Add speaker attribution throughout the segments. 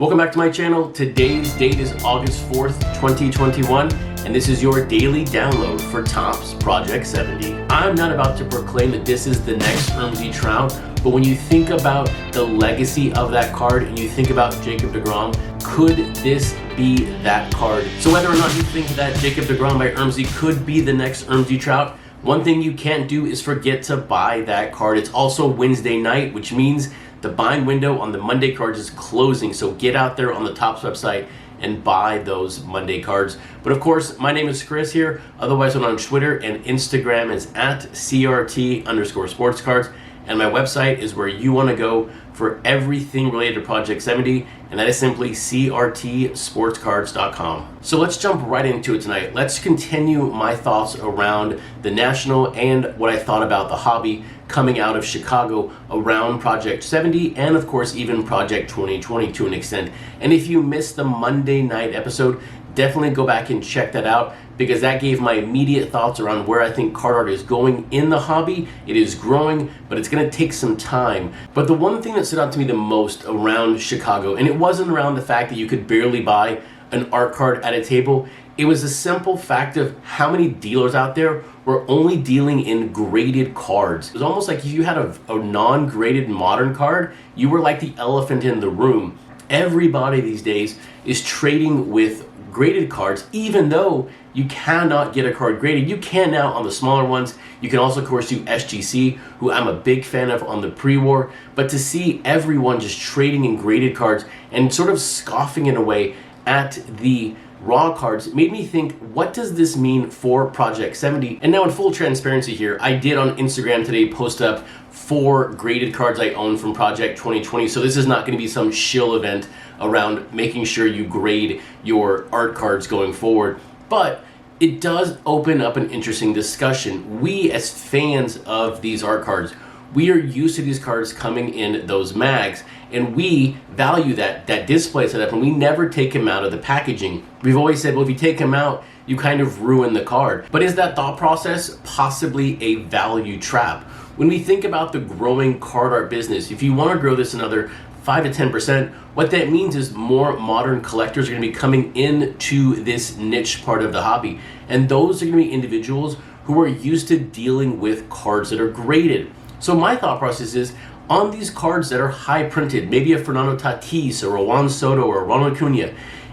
Speaker 1: Welcome back to my channel. Today's date is August 4th, 2021, and this is your daily download for Topps Project 70. I'm not about to proclaim that this is the next Ermsey Trout, but when you think about the legacy of that card and you think about Jacob deGrom, could this be that card? So whether or not you think that Jacob deGrom by Ermsey could be the next Ermsey Trout, one thing you can't do is forget to buy that card. It's also Wednesday night, which means the buying window on the Monday cards is closing, so get out there on the Topps website and buy those Monday cards. But of course, my name is Chris here, otherwise I'm on Twitter and Instagram is at CRT_Sportscards, and my website is where you want to go for everything related to Project 70, and that is simply CRTSportscards.com. So let's jump right into it tonight. Let's continue my thoughts around the National and what I thought about the hobby coming out of Chicago around Project 70 and of course even Project 2020 to an extent. And if you missed the Monday night episode, definitely go back and check that out, because that gave my immediate thoughts around where I think card art is going in the hobby. It is growing, but it's going to take some time. But the one thing that stood out to me the most around Chicago, and it wasn't around the fact that you could barely buy an art card at a table, it was the simple fact of how many dealers out there were only dealing in graded cards. It was almost like if you had a non-graded modern card, you were like the elephant in the room. Everybody these days is trading with graded cards, even though you cannot get a card graded. You can now on the smaller ones. You can also of course do SGC, who I'm a big fan of on the pre-war, but to see everyone just trading in graded cards and sort of scoffing in a way at the raw cards made me think, what does this mean for Project 70? And now in full transparency here, I did on Instagram today post up 4 graded cards I own from Project 2020, so this is not going to be some shill event around making sure you grade your art cards going forward, but it does open up an interesting discussion. We as fans of these art cards, we are used to these cards coming in those mags, and we value that display setup, and we never take them out of the packaging. We've always said, well, if you take them out, you kind of ruin the card. But is that thought process possibly a value trap? When we think about the growing card art business, if you want to grow this another 5 to 10%, what that means is more modern collectors are going to be coming into this niche part of the hobby. And those are going to be individuals who are used to dealing with cards that are graded. So my thought process is, on these cards that are high printed, maybe a Fernando Tatis or a Juan Soto or a Ronald Acuna,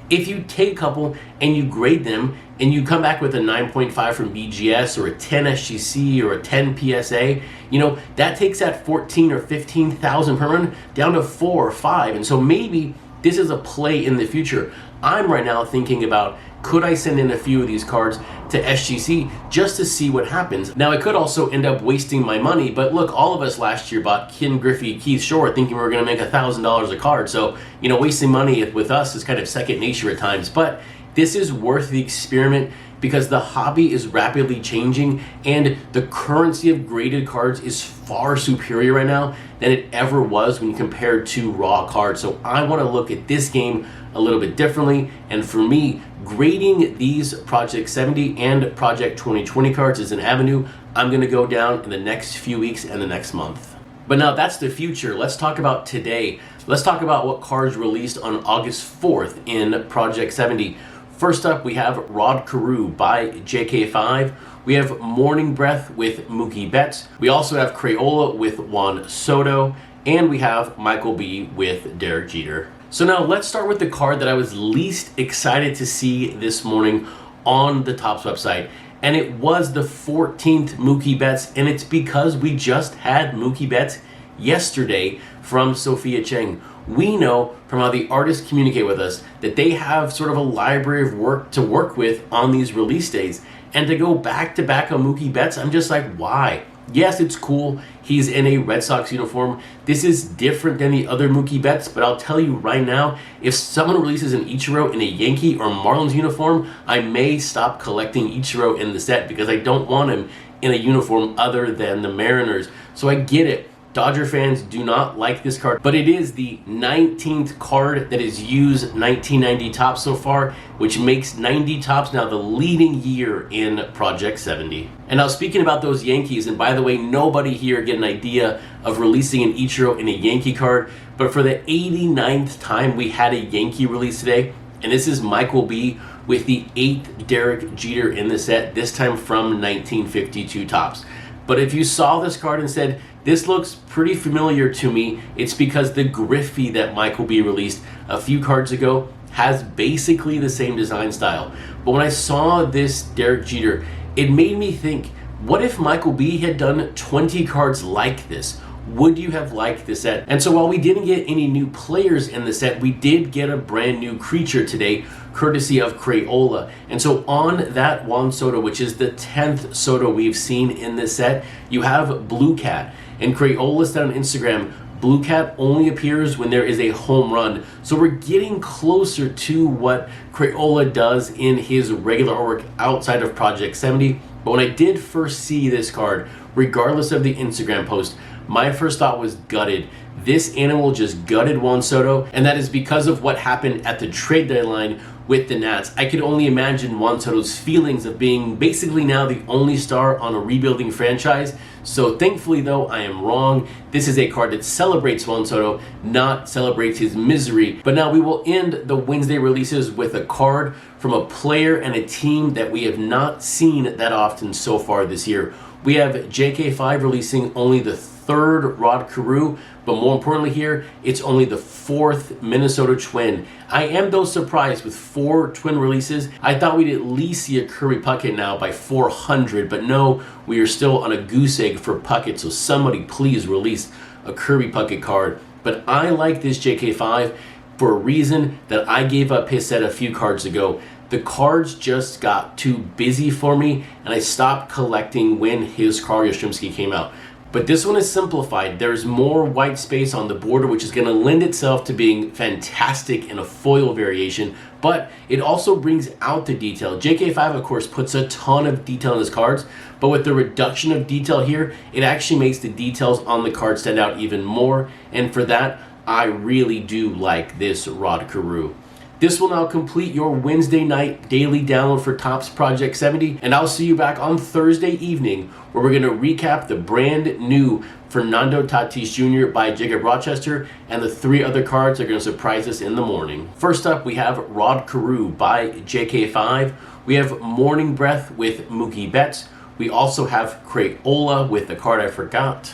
Speaker 1: if you take a couple and you grade them and you come back with a 9.5 from BGS or a 10 SGC or a 10 PSA, you know, that takes that 14 or 15,000 per run down to 4 or 5. And so maybe this is a play in the future. I'm right now thinking about, could I send in a few of these cards to SGC just to see what happens? Now, I could also end up wasting my money, but look, all of us last year bought Ken Griffey, Keith Shore, thinking we were going to make $1,000 a card. So, you know, wasting money with us is kind of second nature at times, but this is worth the experiment because the hobby is rapidly changing and the currency of graded cards is far superior right now than it ever was when compared to raw cards. So I want to look at this game a little bit differently, and for me, grading these Project 70 and Project 2020 cards is an avenue I'm going to go down in the next few weeks and the next month. But now that's the future. Let's talk about today. Let's talk about what cards released on August 4th in Project 70. First up, we have Rod Carew by JK5. We have Morning Breath with Mookie Betts. We also have Crayola with Juan Soto. And we have Michael B with Derek Jeter. So now let's start with the card that I was least excited to see this morning on the Topps website. And it was the 14th Mookie Betts. And it's because we just had Mookie Betts yesterday from Sophia Cheng. We know from how the artists communicate with us that they have sort of a library of work to work with on these release days. And to go back to back on Mookie Betts, I'm just like, why? Yes, it's cool. He's in a Red Sox uniform. This is different than the other Mookie Betts, but I'll tell you right now, if someone releases an Ichiro in a Yankee or Marlins uniform, I may stop collecting Ichiro in the set because I don't want him in a uniform other than the Mariners. So I get it. Dodger fans do not like this card, but it is the 19th card that has used 1990 Topps so far, which makes 90 Topps now the leading year in Project 70. And now speaking about those Yankees, and by the way, nobody here get an idea of releasing an Ichiro in a Yankee card, but for the 89th time we had a Yankee release today, and this is Michael B. with the 8th Derek Jeter in the set, this time from 1952 Topps. But if you saw this card and said, this looks pretty familiar to me, it's because the Griffey that Michael B. released a few cards ago has basically the same design style. But when I saw this Derek Jeter, it made me think, what if Michael B. had done 20 cards like this? Would you have liked this set? And so while we didn't get any new players in the set, we did get a brand new creature today, courtesy of Crayola. And so on that Juan Soto, which is the 10th Soto we've seen in this set, you have Blue Cat. And Crayola said on Instagram, Blue Cat only appears when there is a home run. So we're getting closer to what Crayola does in his regular artwork outside of Project 70. But when I did first see this card, regardless of the Instagram post, my first thought was gutted. This animal just gutted Juan Soto, and that is because of what happened at the trade deadline with the Nats. I could only imagine Juan Soto's feelings of being basically now the only star on a rebuilding franchise. So thankfully though, I am wrong. This is a card that celebrates Juan Soto, not celebrates his misery. But now we will end the Wednesday releases with a card from a player and a team that we have not seen that often so far this year. We have JK5 releasing only the 3rd Rod Carew, but more importantly here, it's only the 4th Minnesota Twin. I am though surprised with 4 Twin releases. I thought we'd at least see a Kirby Puckett now by 400, but no, we are still on a goose egg for Puckett, so somebody please release a Kirby Puckett card. But I like this JK5 for a reason that I gave up his set a few cards ago. The cards just got too busy for me, and I stopped collecting when his Carl Yastrzemski came out. But this one is simplified. There's more white space on the border, which is going to lend itself to being fantastic in a foil variation, but it also brings out the detail. JK5, of course, puts a ton of detail in his cards, but with the reduction of detail here, it actually makes the details on the card stand out even more, and for that, I really do like this Rod Carew. This will now complete your Wednesday night daily download for Topps Project 70, and I'll see you back on Thursday evening where we're going to recap the brand new Fernando Tatis Jr. by Jacob Rochester and the 3 other cards that are going to surprise us in the morning. First up, we have Rod Carew by JK5. We have Morning Breath with Mookie Betts. We also have Crayola with the card I forgot.